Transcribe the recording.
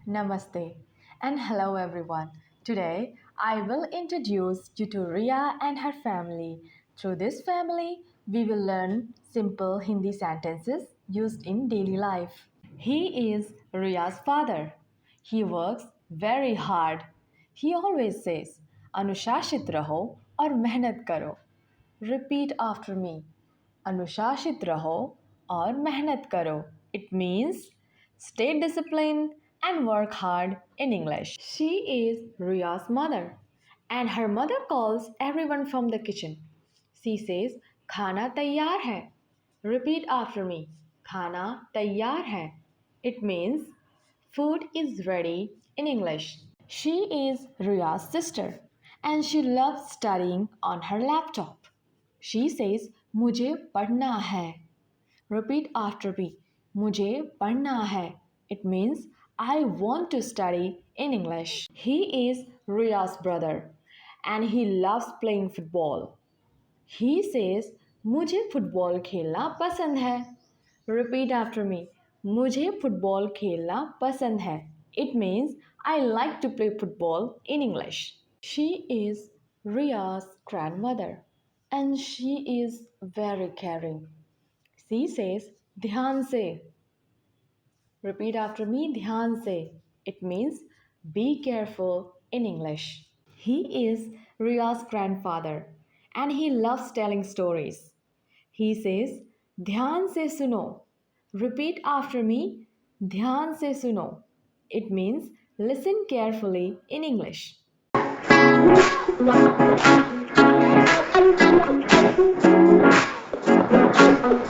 Namaste and hello everyone. Today I will introduce you to Riya and her family. Through this family, we will learn simple Hindi sentences used in daily life. He is Riya's father. He works very hard. He always says, अनुशासित रहो और मेहनत करो. Repeat after me. अनुशासित रहो और मेहनत करो. It means stay disciplined and work hard in English. She is Riya's mother and her mother calls everyone from the kitchen. She says, खाना तैयार है. Repeat after me. खाना तैयार है. It means food is ready in English. She is Riya's sister and she loves studying on her laptop. She says, मुझे पढ़ना है. Repeat after me. मुझे पढ़ना है. It means I want to study in English. He is Riya's brother and he loves playing football. He says, मुझे football खेलना पसंद है. Repeat after me. मुझे फुटबॉल खेलना पसंद है. It means I like to play football in English. She is Riya's grandmother and she is very caring. She says, ध्यान से. Repeat after me, ध्यान से. It means be careful in English. He is Riya's grandfather and he loves telling stories. He says, ध्यान से सुनो. Repeat after me, ध्यान से सुनो. It means listen carefully in English.